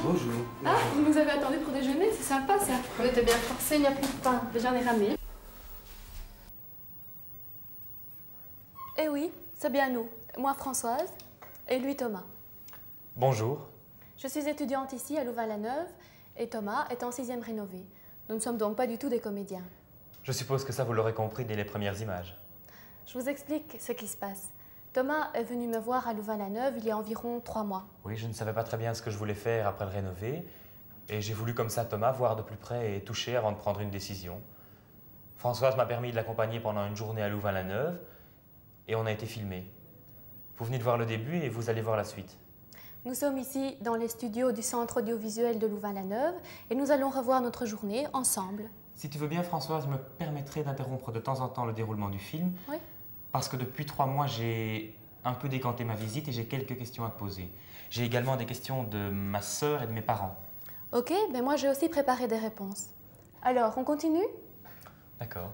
Bonjour. Ah, vous nous avez attendu pour déjeuner, c'est sympa ça. Vous êtes bien forcé, il n'y a plus de pain. J'en ai ramené. Eh oui, c'est bien nous. Moi Françoise et lui Thomas. Bonjour. Je suis étudiante ici à Louvain-la-Neuve et Thomas est en 6e rénové. Nous ne sommes donc pas du tout des comédiens. Je suppose que ça vous l'aurez compris dès les premières images. Je vous explique ce qui se passe. Thomas est venu me voir à Louvain-la-Neuve il y a environ 3 mois. Oui, je ne savais pas très bien ce que je voulais faire après le rénover. Et j'ai voulu comme ça Thomas voir de plus près et toucher avant de prendre une décision. Françoise m'a permis de l'accompagner pendant une journée à Louvain-la-Neuve et on a été filmés. Vous venez de voir le début et vous allez voir la suite. Nous sommes ici dans les studios du Centre audiovisuel de Louvain-la-Neuve et nous allons revoir notre journée ensemble. Si tu veux bien, Françoise, je me permettrai d'interrompre de temps en temps le déroulement du film. Oui. Parce que depuis 3 mois, j'ai un peu décanté ma visite et j'ai quelques questions à te poser. J'ai également des questions de ma sœur et de mes parents. Ok, mais moi j'ai aussi préparé des réponses. Alors, on continue? D'accord.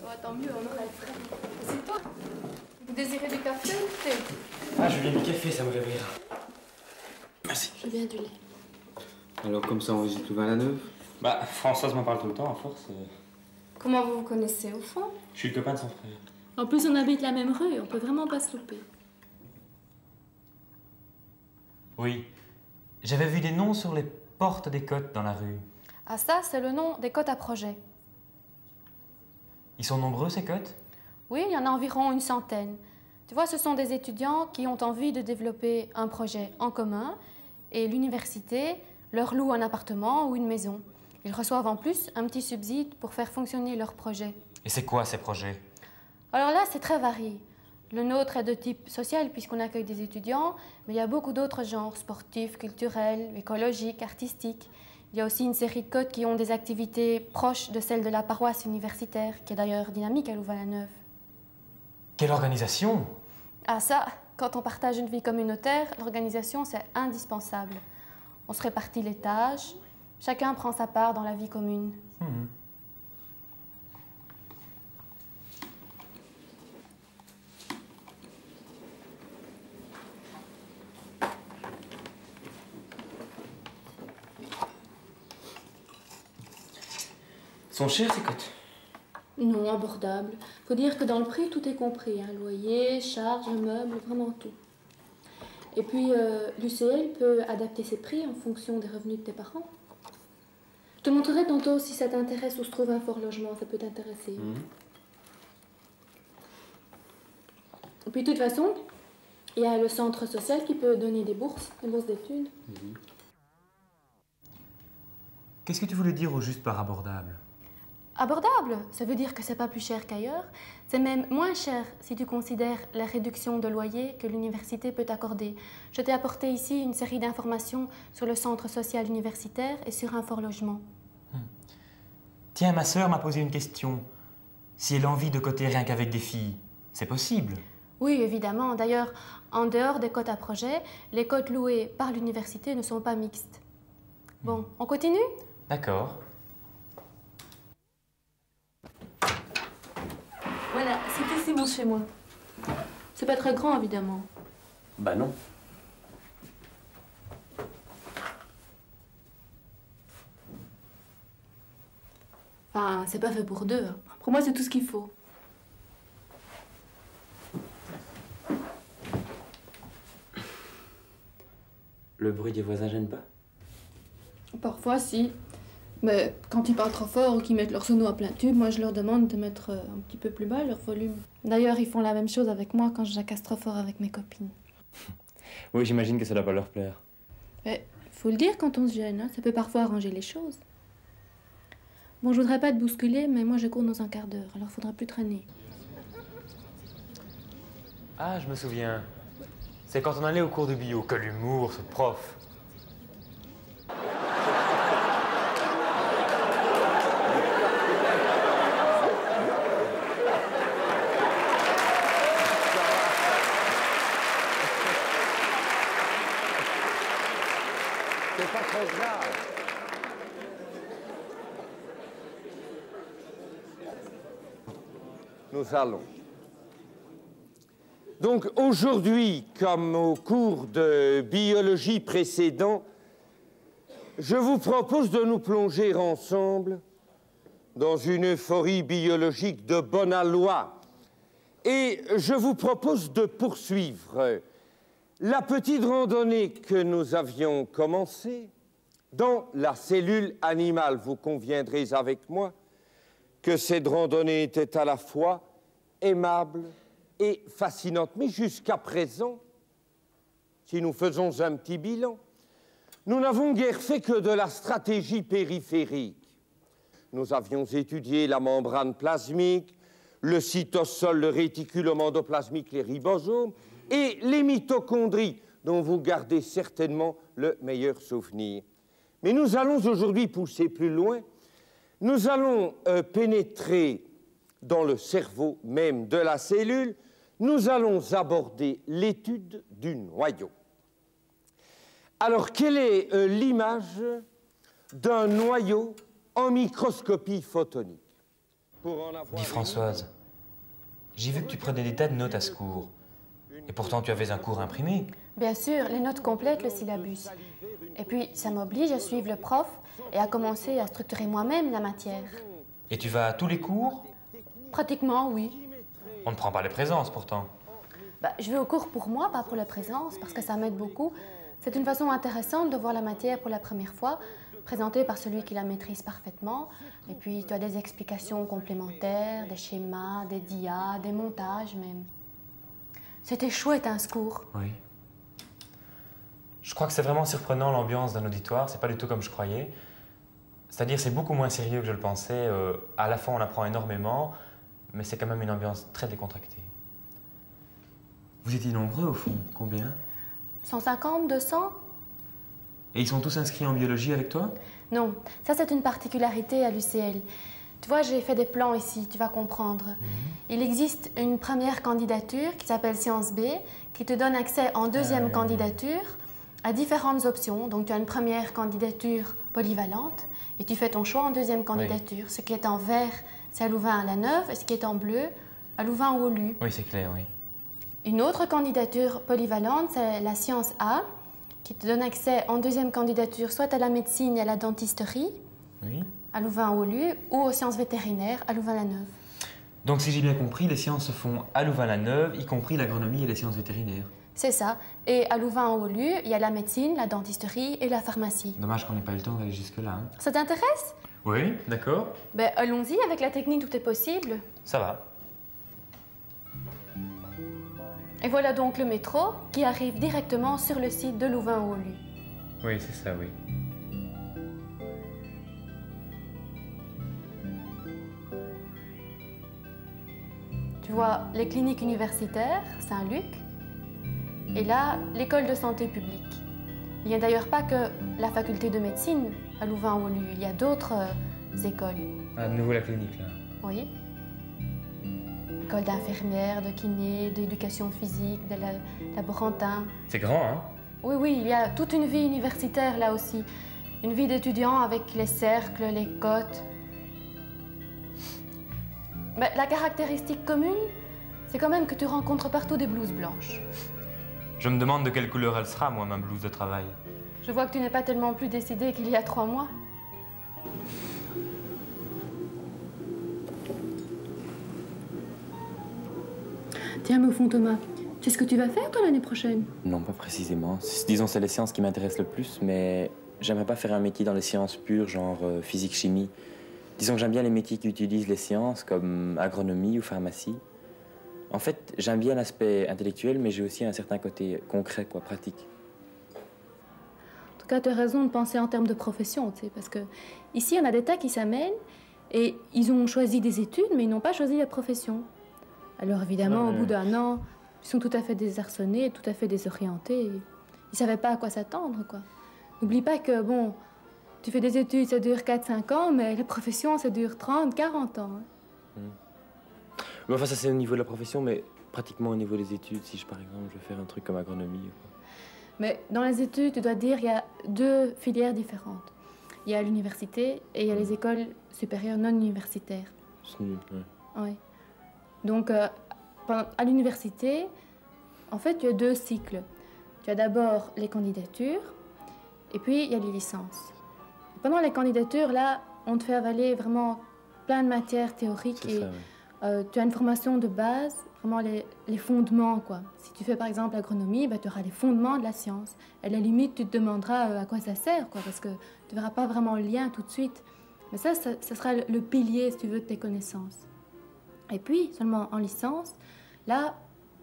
Oh, tant mieux, on aura le frais. C'est toi. Vous désirez du café ou du thé? Ah, je viens du café, ça me réveillera. Merci. Je viens du lait. Alors, comme ça, on visite Louvain-la-Neuve? Bah, Françoise m'en parle tout le temps, à force. Comment vous vous connaissez au fond? Je suis le copain de son frère. En plus, on habite la même rue, on peut vraiment pas se louper. Oui. J'avais vu des noms sur les portes des cotes dans la rue. Ah ça, c'est le nom des cotes à projet. Ils sont nombreux, ces cotes? Oui, il y en a environ une centaine. Tu vois, ce sont des étudiants qui ont envie de développer un projet en commun et l'université leur loue un appartement ou une maison. Ils reçoivent en plus un petit subside pour faire fonctionner leur projet. Et c'est quoi, ces projets? Alors là, c'est très varié. Le nôtre est de type social puisqu'on accueille des étudiants, mais il y a beaucoup d'autres genres, sportifs, culturels, écologiques, artistiques. Il y a aussi une série de cotes qui ont des activités proches de celles de la paroisse universitaire, qui est d'ailleurs dynamique à Louvain-la-Neuve. Quelle organisation! Ah ça, quand on partage une vie communautaire, l'organisation c'est indispensable. On se répartit les tâches, chacun prend sa part dans la vie commune. Sont chères ces cotes? Non, abordable. Faut dire que dans le prix, tout est compris. Hein. Loyer, charges, meubles, vraiment tout. Et puis, l'UCL peut adapter ses prix en fonction des revenus de tes parents. Je te montrerai tantôt si ça t'intéresse où se trouve un fort logement. Ça peut t'intéresser. Et puis, de toute façon, il y a le centre social qui peut donner des bourses d'études. Qu'est-ce que tu voulais dire au juste par abordable? Abordable, ça veut dire que c'est pas plus cher qu'ailleurs. C'est même moins cher si tu considères la réduction de loyer que l'université peut accorder. Je t'ai apporté ici une série d'informations sur le centre social universitaire et sur un fort logement. Tiens, ma sœur m'a posé une question. Si elle a envie de coter rien qu'avec des filles, c'est possible? Oui, évidemment. D'ailleurs, en dehors des cotes à projet, les cotes louées par l'université ne sont pas mixtes. Bon, on continue? D'accord. Voilà, c'est ici mon chez moi. C'est pas très grand, évidemment. Bah non. Enfin, c'est pas fait pour deux. Pour moi, c'est tout ce qu'il faut. Le bruit des voisins gêne pas? Parfois, si. Mais quand ils parlent trop fort ou qu'ils mettent leur sono à plein tube, moi je leur demande de mettre un petit peu plus bas leur volume. D'ailleurs, ils font la même chose avec moi quand je jacasse trop fort avec mes copines. Oui, j'imagine que ça doit pas leur plaire. Mais faut le dire quand on se gêne, hein, ça peut parfois arranger les choses. Bon, je voudrais pas te bousculer, mais moi je cours dans un quart d'heure, alors faudra plus traîner. Ah, je me souviens. C'est quand on allait au cours de bio. Que l'humour, ce prof. C'est pas trop grave. Nous allons. Donc aujourd'hui, comme au cours de biologie précédent, je vous propose de nous plonger ensemble dans une euphorie biologique de bon aloi. Et je vous propose de poursuivre la petite randonnée que nous avions commencée dans la cellule animale. Vous conviendrez avec moi que cette randonnée était à la fois aimable et fascinante. Mais jusqu'à présent, si nous faisons un petit bilan, nous n'avons guère fait que de la stratégie périphérique. Nous avions étudié la membrane plasmique, le cytosol, le réticulum endoplasmique, les ribosomes et les mitochondries, dont vous gardez certainement le meilleur souvenir. Mais nous allons aujourd'hui pousser plus loin. Nous allons pénétrer dans le cerveau même de la cellule. Nous allons aborder l'étude du noyau. Alors, quelle est l'image d'un noyau en microscopie photonique? Dis Françoise, j'ai vu que tu prenais des tas de notes à ce cours. Et pourtant, tu avais un cours imprimé. Bien sûr, les notes complètent le syllabus. Et puis, ça m'oblige à suivre le prof et à commencer à structurer moi-même la matière. Et tu vas à tous les cours? Pratiquement, oui. On ne prend pas les présences, pourtant. Je vais au cours pour moi, pas pour la présence, parce que ça m'aide beaucoup. C'est une façon intéressante de voir la matière pour la première fois, présentée par celui qui la maîtrise parfaitement. Et puis, tu as des explications complémentaires, des schémas, des dias, des montages même. C'était chouette, ce cours. Oui. Je crois que c'est vraiment surprenant l'ambiance d'un auditoire. C'est pas du tout comme je croyais. C'est-à-dire, c'est beaucoup moins sérieux que je le pensais. À la fois, on apprend énormément, mais c'est quand même une ambiance très décontractée. Vous étiez nombreux, au fond. Combien? 150, 200? Et ils sont tous inscrits en biologie avec toi? Non, ça c'est une particularité à l'UCL. Tu vois, j'ai fait des plans ici, tu vas comprendre. Il existe une première candidature qui s'appelle Sciences B, qui te donne accès en deuxième candidature à différentes options. Donc tu as une première candidature polyvalente et tu fais ton choix en deuxième candidature. Ce qui est en vert, c'est à Louvain-la-Neuve, et ce qui est en bleu, à Louvain ou au Lu. Oui, c'est clair, oui. Une autre candidature polyvalente, c'est la Science A, qui te donne accès en deuxième candidature soit à la médecine et à la dentisterie, Oui. à Louvain-Haut-Lieu, ou aux sciences vétérinaires à Louvain-la-Neuve. Donc si j'ai bien compris, les sciences se font à Louvain-la-Neuve, y compris l'agronomie et les sciences vétérinaires. C'est ça. Et à Louvain-Haut-Lieu, il y a la médecine, la dentisterie et la pharmacie. Dommage qu'on n'ait pas eu le temps d'aller jusque-là. Hein. Ça t'intéresse? Oui, d'accord. Ben, allons-y, avec la technique, tout est possible. Ça va. Et voilà donc le métro qui arrive directement sur le site de Louvain-Haut-Lieu. Oui, c'est ça, oui. Tu vois les cliniques universitaires, Saint-Luc, et là, l'école de santé publique. Il n'y a d'ailleurs pas que la faculté de médecine à Louvain-Haut-Lieu, il y a d'autres écoles. Ah, de nouveau la clinique, là. Oui. École d'infirmière, de kiné, d'éducation physique, de laborantin. C'est grand, hein? Oui, oui, il y a toute une vie universitaire là aussi. Une vie d'étudiant avec les cercles, les cotes. Mais la caractéristique commune, c'est quand même que tu rencontres partout des blouses blanches. Je me demande de quelle couleur elle sera, moi, ma blouse de travail. Je vois que tu n'es pas tellement plus décidé qu'il y a 3 mois. Tiens, mais au fond, Thomas, c'est ce que tu vas faire, toi, l'année prochaine? Non, pas précisément. Disons, c'est les sciences qui m'intéressent le plus, mais j'aimerais pas faire un métier dans les sciences pures, genre physique, chimie. Disons que j'aime bien les métiers qui utilisent les sciences, comme agronomie ou pharmacie. En fait, j'aime bien l'aspect intellectuel, mais j'ai aussi un certain côté concret, quoi, pratique. En tout cas, tu as raison de penser en termes de profession, tu sais, parce que ici, on a des tas qui s'amènent et ils ont choisi des études, mais ils n'ont pas choisi la profession. Alors évidemment, au bout d'1 an, ils sont tout à fait désarçonnés, tout à fait désorientés. Ils ne savaient pas à quoi s'attendre, quoi. N'oublie pas que, bon, tu fais des études, ça dure 4-5 ans, mais la profession, ça dure 30-40 ans. Hein. Mais enfin, ça c'est au niveau de la profession, mais pratiquement au niveau des études, si par exemple, je veux faire un truc comme agronomie. Quoi. Mais dans les études, tu dois dire qu'il y a 2 filières différentes. Il y a l'université et il y a les écoles supérieures non universitaires. C'est nul, ouais. Oui. Donc, à l'université, en fait, tu as 2 cycles. Tu as d'abord les candidatures, et puis il y a les licences. Pendant les candidatures, là, on te fait avaler vraiment plein de matières théoriques. Et ça, tu as une formation de base, vraiment les fondements, quoi. Si tu fais par exemple l'agronomie, tu auras les fondements de la science. À la limite, tu te demanderas à quoi ça sert, quoi, parce que tu ne verras pas vraiment le lien tout de suite. Mais ça sera le pilier, si tu veux, de tes connaissances. Et puis, seulement en licence, là,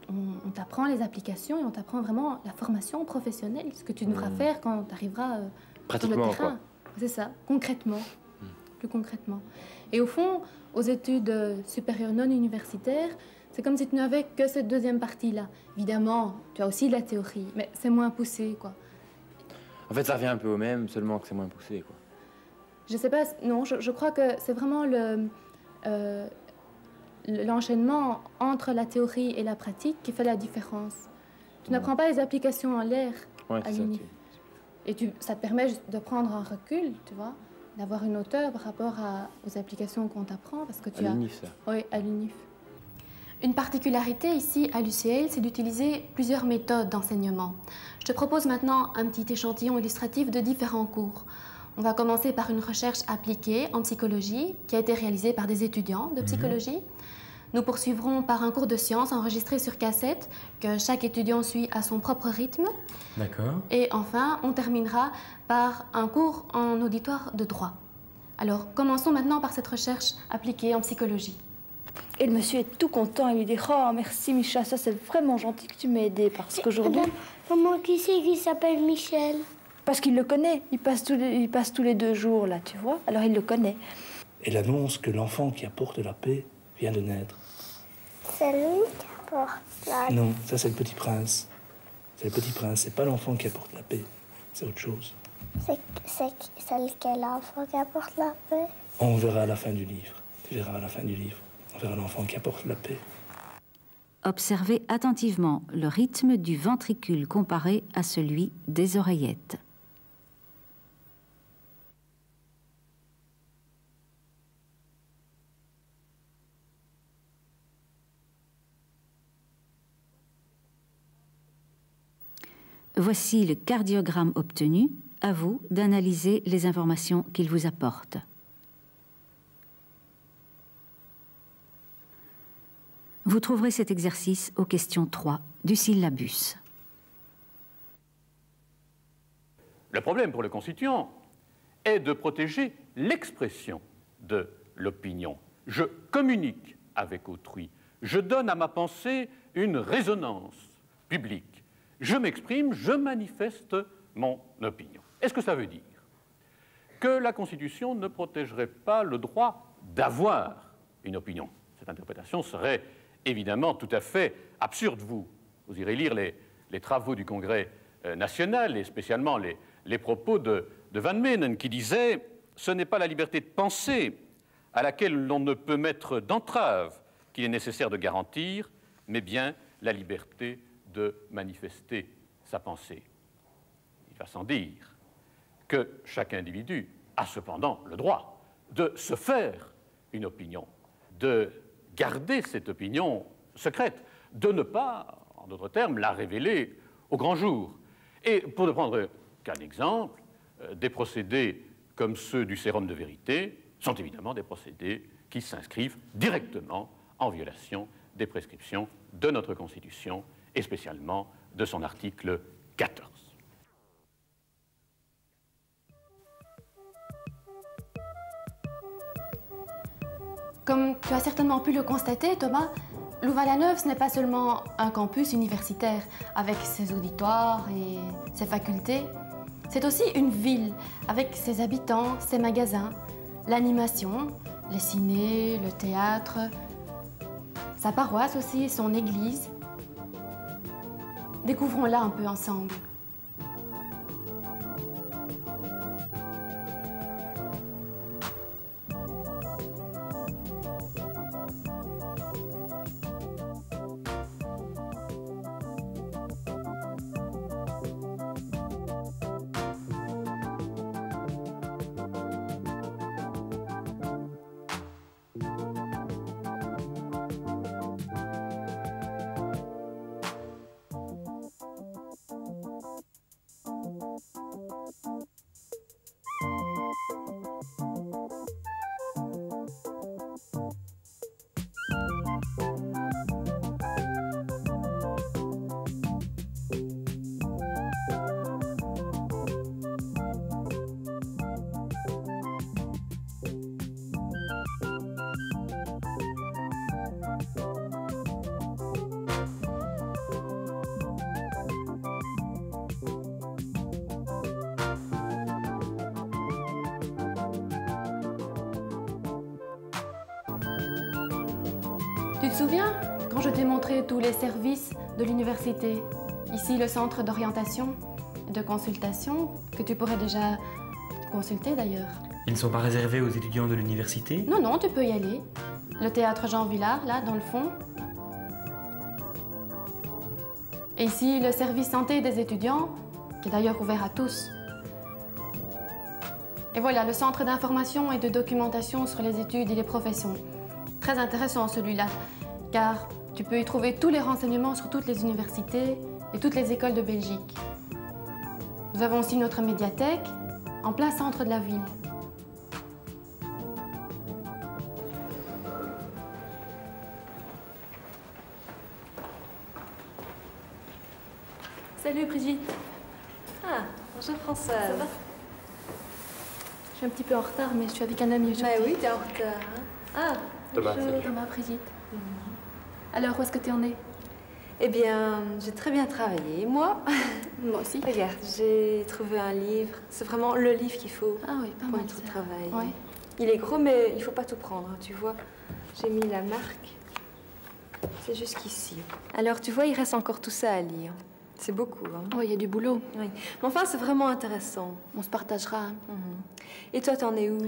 on t'apprend les applications et on t'apprend vraiment la formation professionnelle, ce que tu devras faire quand tu arriveras sur le terrain. Quoi. C'est ça, concrètement, plus concrètement. Et au fond, aux études supérieures non universitaires, c'est comme si tu n'avais que cette deuxième partie-là. Évidemment, tu as aussi de la théorie, mais c'est moins poussé, quoi. En fait, ça revient un peu au même, seulement que c'est moins poussé, quoi. Je sais pas, non, je crois que c'est vraiment l'enchaînement entre la théorie et la pratique qui fait la différence. Tu n'apprends pas les applications en l'air à l'UNIF. Et ça te permet de prendre un recul, tu vois, d'avoir une hauteur par rapport aux applications qu'on t'apprend, parce que tu à l'UNIF, ça. Oui, à l'UNIF. Une particularité ici à l'UCL, c'est d'utiliser plusieurs méthodes d'enseignement. Je te propose maintenant un petit échantillon illustratif de différents cours. On va commencer par une recherche appliquée en psychologie qui a été réalisée par des étudiants de psychologie. Nous poursuivrons par un cours de sciences enregistré sur cassette que chaque étudiant suit à son propre rythme. D'accord. Et enfin, on terminera par un cours en auditoire de droit. Alors, commençons maintenant par cette recherche appliquée en psychologie. Et le monsieur est tout content, il lui dit « Oh, merci Micha, ça c'est vraiment gentil que tu m'aies aidé parce qu'aujourd'hui... » Comment qui c'est qui s'appelle Michel? Parce qu'il le connaît, il passe tous les 2 jours là, tu vois, alors il le connaît. Elle annonce que l'enfant qui apporte la paix vient de naître. C'est lui qui apporte la paix? Non, ça c'est le petit prince. C'est le petit prince, c'est pas l'enfant qui apporte la paix, c'est autre chose. C'est lequel enfant qui apporte la paix? On verra à la fin du livre. Tu verras à la fin du livre. On verra l'enfant qui apporte la paix. Observez attentivement le rythme du ventricule comparé à celui des oreillettes. Voici le cardiogramme obtenu. À vous d'analyser les informations qu'il vous apporte. Vous trouverez cet exercice aux questions 3 du syllabus. Le problème pour le constituant est de protéger l'expression de l'opinion. Je communique avec autrui. Je donne à ma pensée une résonance publique. Je m'exprime, je manifeste mon opinion. Est-ce que ça veut dire que la Constitution ne protégerait pas le droit d'avoir une opinion? Cette interprétation serait évidemment tout à fait absurde. Vous irez lire les travaux du Congrès national et spécialement les propos de Van Menen qui disait « Ce n'est pas la liberté de penser à laquelle l'on ne peut mettre d'entrave qu'il est nécessaire de garantir, mais bien la liberté de manifester sa pensée. » Il va sans dire que chaque individu a cependant le droit de se faire une opinion, de garder cette opinion secrète, de ne pas, en d'autres termes, la révéler au grand jour. Et pour ne prendre qu'un exemple, des procédés comme ceux du sérum de vérité sont évidemment des procédés qui s'inscrivent directement en violation des prescriptions de notre Constitution et spécialement de son article 14. Comme tu as certainement pu le constater, Thomas, Louvain-la-Neuve, ce n'est pas seulement un campus universitaire avec ses auditoires et ses facultés. C'est aussi une ville avec ses habitants, ses magasins, l'animation, les cinés, le théâtre, sa paroisse aussi, son église. Découvrons-la un peu ensemble. Tu te souviens quand je t'ai montré tous les services de l'université? Ici, le centre d'orientation et de consultation, que tu pourrais déjà consulter d'ailleurs. Ils ne sont pas réservés aux étudiants de l'université? Non, non, tu peux y aller. Le théâtre Jean Villard, là, dans le fond. Et ici, le service santé des étudiants, qui est d'ailleurs ouvert à tous. Et voilà, le centre d'information et de documentation sur les études et les professions. Très intéressant celui-là, car tu peux y trouver tous les renseignements sur toutes les universités et toutes les écoles de Belgique. Nous avons aussi notre médiathèque, en plein centre de la ville. Salut Brigitte. Ah, bonjour Françoise. Ça va? Je suis un petit peu en retard, mais je suis avec un ami aujourd'hui. Bah oui, t'es en retard. Hein. Ah, Thomas, bonjour salut. Thomas, Brigitte. Alors, où est-ce que tu en es? Eh bien, j'ai très bien travaillé. Moi, Moi aussi. regarde, j'ai trouvé un livre. C'est vraiment le livre qu'il faut Ah oui, pas pour mal notre ça. travail. Ouais. Il est gros, mais il faut pas tout prendre, hein, tu vois. J'ai mis la marque. C'est jusqu'ici. Alors, tu vois, il reste encore tout ça à lire. C'est beaucoup, hein. Oui, il y a du boulot. Oui. Mais enfin, c'est vraiment intéressant. On se partagera. Et toi, t'en es où?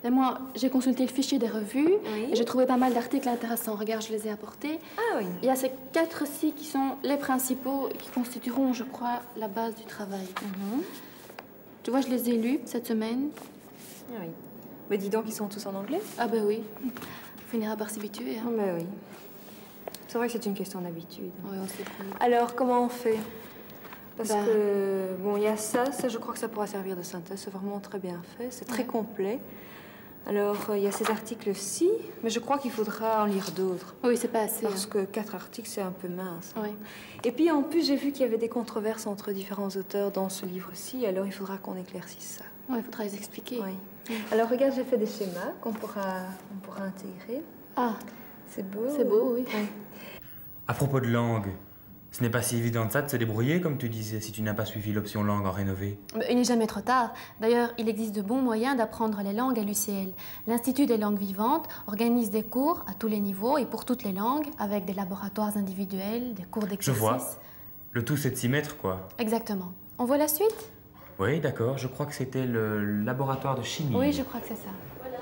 Mais moi, j'ai consulté le fichier des revues Oui. et j'ai trouvé pas mal d'articles intéressants. Regarde, je les ai apportés. Ah oui. Il y a ces 4-ci qui sont les principaux et qui constitueront, je crois, la base du travail. Tu vois, je les ai lus cette semaine. Ah oui. Mais dis donc, ils sont tous en anglais? Ah ben oui, on finira par s'habituer. Hein. Mais oui. C'est vrai que c'est une question d'habitude. Oui, on sait plus. Alors, comment on fait? Parce Ben. que, bon, il y a ça, je crois que ça pourra servir de synthèse. C'est vraiment très bien fait. C'est très complet. Alors, il y a ces articles-ci, mais je crois qu'il faudra en lire d'autres. Oui, c'est pas assez. Parce que 4 articles, c'est un peu mince. Oui. Et puis, en plus, j'ai vu qu'il y avait des controverses entre différents auteurs dans ce livre-ci, alors il faudra qu'on éclaircisse ça. Oui, il faudra les expliquer. Oui. Alors, regarde, j'ai fait des schémas qu'on pourra intégrer. Ah. C'est beau. C'est beau, oui. À propos de langue, ce n'est pas si évident de ça de se débrouiller, comme tu disais, si tu n'as pas suivi l'option langue en rénové. Il n'est jamais trop tard. D'ailleurs, il existe de bons moyens d'apprendre les langues à l'UCL. L'Institut des langues vivantes organise des cours à tous les niveaux et pour toutes les langues, avec des laboratoires individuels, des cours d'exercice. Je vois. Le tout, c'est de s'y mettre, quoi. Exactement. On voit la suite? Oui, d'accord. Je crois que c'était le laboratoire de chimie. Oui, je crois que c'est ça. Voilà.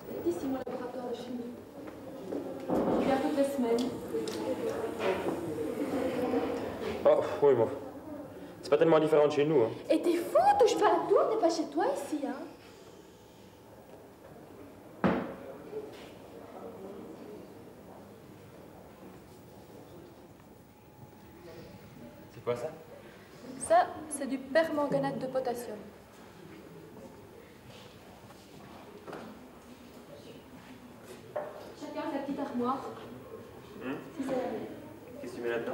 C'est ici mon laboratoire de chimie. Je viens toutes les semaines. Oh, oui, bon. C'est pas tellement différent de chez nous, hein. Et t'es fou, touche pas à tout, t'es pas chez toi ici, hein. C'est quoi ça? Ça, c'est du permanganate de potassium. Chacun sa petite armoire. Si c'est la mienne. Qu'est-ce que tu mets là-dedans?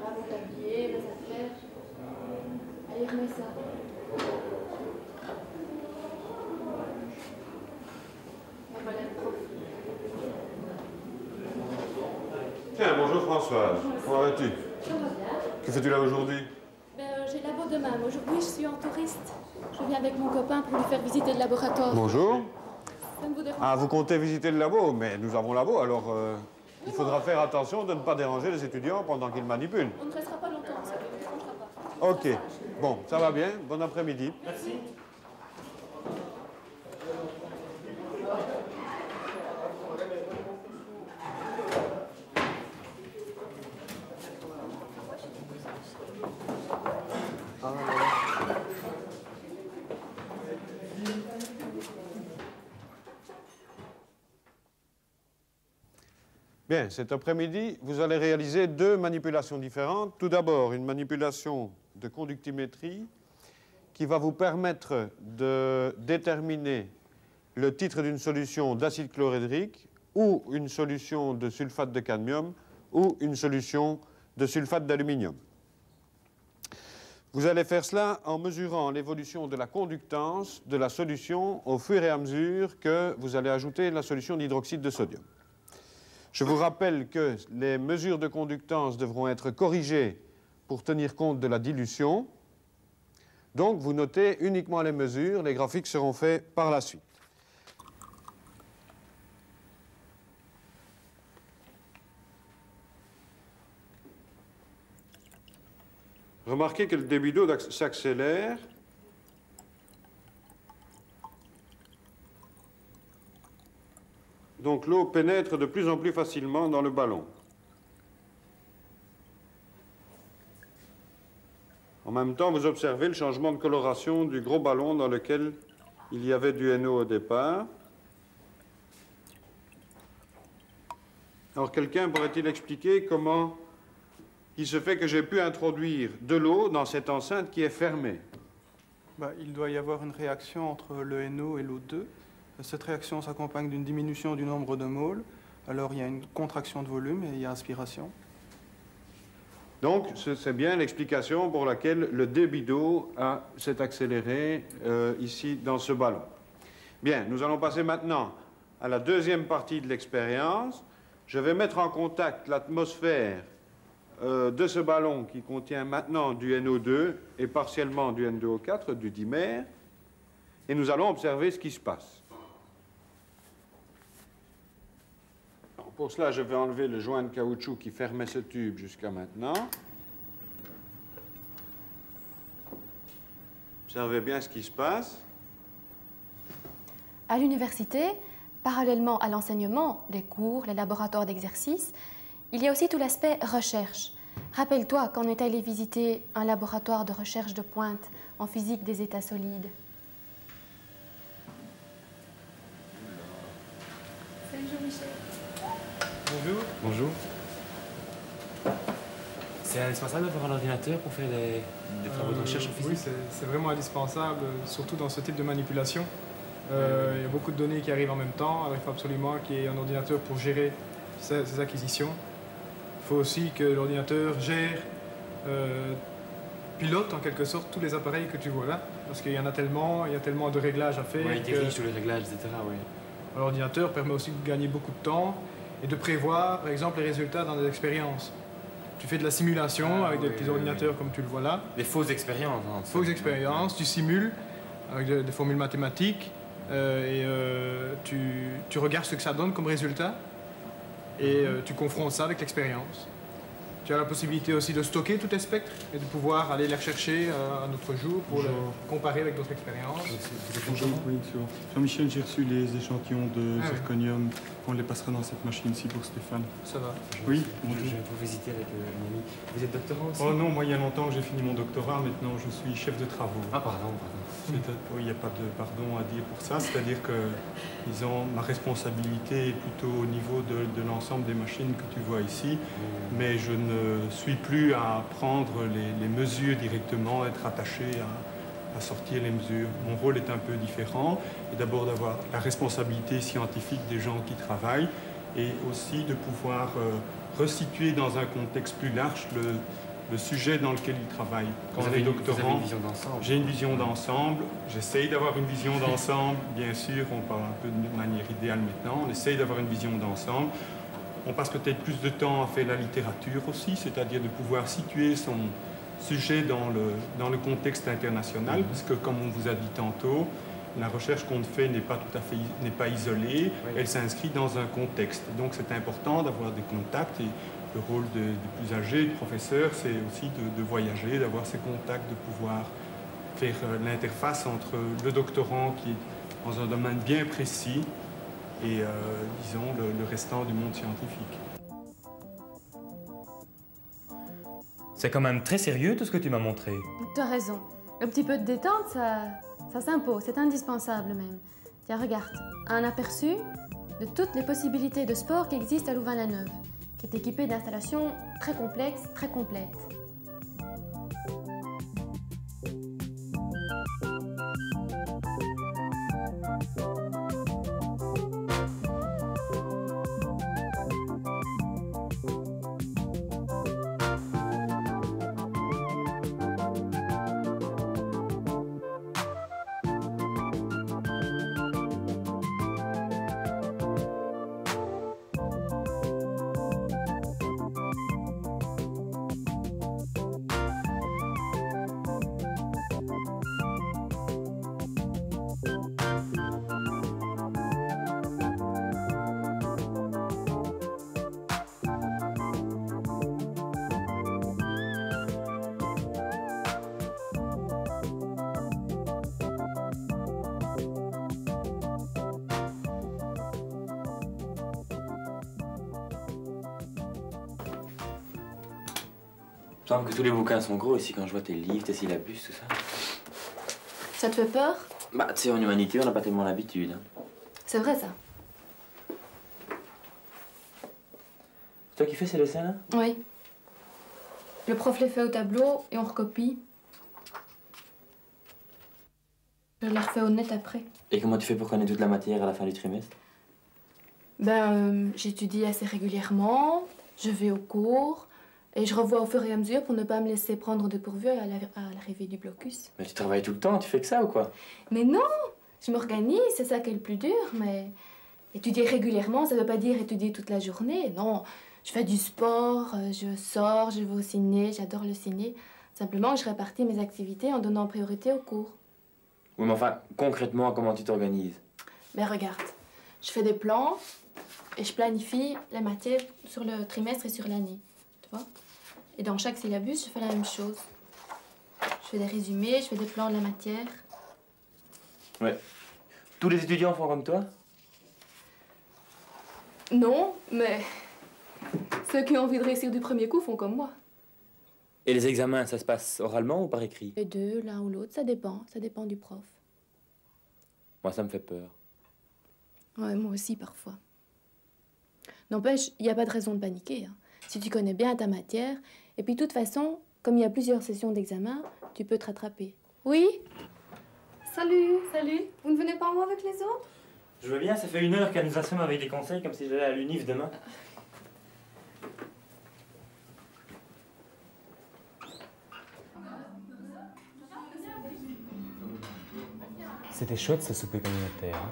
Ah, mon tablier, mes affaires. Allez, remets ça. Et voilà le prof. Tiens, bonjour Françoise. Comment vas-tu? Ça va bien. Que fais-tu là aujourd'hui? J'ai labo demain, mais aujourd'hui je suis en touriste. Je viens avec mon copain pour lui faire visiter le laboratoire. Bonjour. Ça ne vous dérange Ah, vous comptez visiter le labo? Mais nous avons labo, alors il faudra faire attention de ne pas déranger les étudiants pendant qu'ils manipulent. On ne restera pas longtemps, ça ne changera pas. Ok. Bon, ça va bien. Bon après-midi. Merci. Bien, cet après-midi, vous allez réaliser 2 manipulations différentes. Tout d'abord, une manipulation de conductimétrie qui va vous permettre de déterminer le titre d'une solution d'acide chlorhydrique ou une solution de sulfate de cadmium ou une solution de sulfate d'aluminium. Vous allez faire cela en mesurant l'évolution de la conductance de la solution au fur et à mesure que vous allez ajouter la solution d'hydroxyde de sodium. Je vous rappelle que les mesures de conductance devront être corrigées pour tenir compte de la dilution. Donc, vous notez uniquement les mesures. Les graphiques seront faits par la suite. Remarquez que le débit d'eau s'accélère. Donc l'eau pénètre de plus en plus facilement dans le ballon. En même temps, vous observez le changement de coloration du gros ballon dans lequel il y avait du NO au départ. Alors quelqu'un pourrait-il expliquer comment il se fait que j'ai pu introduire de l'eau dans cette enceinte qui est fermée? Il doit y avoir une réaction entre le NO et l'O2. Cette réaction s'accompagne d'une diminution du nombre de moles. Alors il y a une contraction de volume et il y a aspiration. Donc c'est bien l'explication pour laquelle le débit d'eau s'est accéléré ici dans ce ballon. Bien, nous allons passer maintenant à la deuxième partie de l'expérience. Je vais mettre en contact l'atmosphère de ce ballon qui contient maintenant du NO2 et partiellement du N2O4, du dimère, et nous allons observer ce qui se passe. Pour cela, je vais enlever le joint de caoutchouc qui fermait ce tube jusqu'à maintenant. Observez bien ce qui se passe. À l'université, parallèlement à l'enseignement, les cours, les laboratoires d'exercice, il y a aussi tout l'aspect recherche. Rappelle-toi quand on est allé visiter un laboratoire de recherche de pointe en physique des états solides. Salut Jean-Michel. Bonjour. Bonjour. C'est indispensable d'avoir un ordinateur pour faire des travaux de recherche en physique? Oui, c'est vraiment indispensable, surtout dans ce type de manipulation. Il y a beaucoup de données qui arrivent en même temps. Alors il faut absolument qu'il y ait un ordinateur pour gérer ces acquisitions. Il faut aussi que l'ordinateur gère, pilote en quelque sorte tous les appareils que tu vois là. Parce qu'il y en a tellement, il y a tellement de réglages à faire. Ouais, il dirige tous les réglages, etc. Oui. L'ordinateur permet aussi de gagner beaucoup de temps et de prévoir, par exemple, les résultats dans des expériences. Tu fais de la simulation avec des petits ordinateurs comme tu le vois là. Des fausses expériences. Hein, fausses expériences, tu simules avec des formules mathématiques tu regardes ce que ça donne comme résultat et tu confrontes ça avec l'expérience. Tu as la possibilité aussi de stocker tous tes spectres et de pouvoir aller les rechercher un autre jour pour les comparer avec d'autres expériences. Bonjour, oui, Jean-Michel, j'ai reçu les échantillons de zirconium. On les passera dans cette machine-ci pour Stéphane. Ça va. Oui, je vais pour visiter avec une amie. Vous êtes doctorant aussi? Oh non, moi il y a longtemps que j'ai fini mon doctorat, maintenant je suis chef de travaux. Ah pardon. Il n'y a pas de pardon à dire pour ça, c'est-à-dire que disons, ma responsabilité est plutôt au niveau de l'ensemble des machines que tu vois ici, mais je ne suis plus à prendre les mesures directement, être attaché à sortir les mesures. Mon rôle est un peu différent, et d'abord d'avoir la responsabilité scientifique des gens qui travaillent, et aussi de pouvoir resituer dans un contexte plus large le sujet dans lequel ils travaillent. Quand on est doctorant, j'ai une vision d'ensemble, j'essaye d'avoir une vision d'ensemble, bien sûr, on parle un peu de manière idéale maintenant, on essaye d'avoir une vision d'ensemble. On passe peut-être plus de temps à faire la littérature aussi, c'est-à-dire de pouvoir situer son sujet dans le contexte international, parce que comme on vous a dit tantôt, la recherche qu'on fait n'est pas isolée, elle s'inscrit dans un contexte. Donc c'est important d'avoir des contacts et le rôle des plus âgés, du professeur, c'est aussi de voyager, d'avoir ces contacts, de pouvoir faire l'interface entre le doctorant qui est dans un domaine bien précis et, disons, le restant du monde scientifique. C'est quand même très sérieux tout ce que tu m'as montré. Tu as raison. Un petit peu de détente, ça s'impose, c'est indispensable même. Tiens, regarde, un aperçu de toutes les possibilités de sport qui existent à Louvain-la-Neuve, qui est équipé d'installations très complexes, très complètes. Il me semble que tous les bouquins sont gros ici quand je vois tes livres, tes syllabus, tout ça. Ça te fait peur? Bah, tu sais, en humanité, on n'a pas tellement l'habitude. Hein. C'est vrai, ça. C'est toi qui fais ces dessins-là? Oui. Le prof les fait au tableau et on recopie. Je les refais au net après. Et comment tu fais pour connaître toute la matière à la fin du trimestre? J'étudie assez régulièrement, je vais au cours. Et je revois au fur et à mesure pour ne pas me laisser prendre de dépourvu à l'arrivée du blocus. Mais tu travailles tout le temps, tu fais que ça ou quoi? Mais non, je m'organise, c'est ça qui est le plus dur, mais étudier régulièrement, ça ne veut pas dire étudier toute la journée. Non, je fais du sport, je sors, je vais au ciné, j'adore le ciné. Simplement, je répartis mes activités en donnant priorité aux cours. Oui, mais enfin, concrètement, comment tu t'organises? Ben regarde, je fais des plans et je planifie les matières sur le trimestre et sur l'année. Et dans chaque syllabus, je fais la même chose. Je fais des résumés, je fais des plans de la matière. Ouais. Tous les étudiants font comme toi? Non, mais ceux qui ont envie de réussir du premier coup font comme moi. Et les examens, ça se passe oralement ou par écrit? Les deux, l'un ou l'autre, ça dépend du prof. Moi, ça me fait peur. Ouais, moi aussi, parfois. N'empêche, il n'y a pas de raison de paniquer, hein. Si tu connais bien ta matière, et puis de toute façon, comme il y a plusieurs sessions d'examen, tu peux te rattraper. Oui? Salut. Salut. Vous ne venez pas en haut avec les autres? Je veux bien, ça fait 1 heure qu'elle nous assomme avec des conseils comme si j'allais à l'UNIF demain. C'était chouette ce souper communautaire. Hein.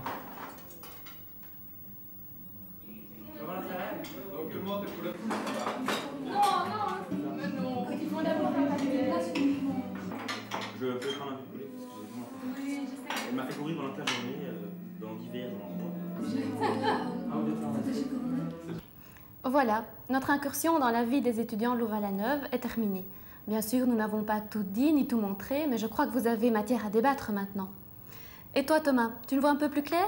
Donc tout le monde est pour le coup. Non, mais non. Ils vont d'abord à la place uniquement. Je peux prendre un peu de poulet parce que j'ai vraiment faim. Elle m'a fait courir pendant toute la journée, dans divers endroits. Voilà, notre incursion dans la vie des étudiants Louvain-la-Neuve est terminée. Bien sûr, nous n'avons pas tout dit ni tout montré, mais je crois que vous avez matière à débattre maintenant. Et toi, Thomas, tu le vois un peu plus clair?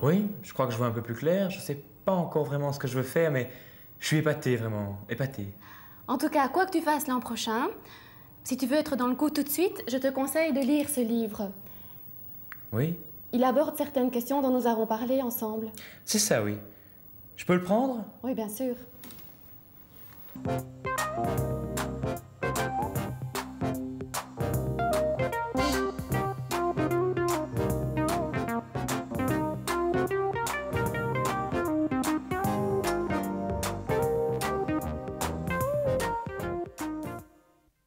Oui, je crois que je vois un peu plus clair. Je ne sais pas encore vraiment ce que je veux faire, mais je suis épaté, vraiment, épaté. En tout cas, quoi que tu fasses l'an prochain, si tu veux être dans le coup tout de suite, je te conseille de lire ce livre. Oui? Il aborde certaines questions dont nous avons parlé ensemble. C'est ça, oui. Je peux le prendre? Oui, bien sûr.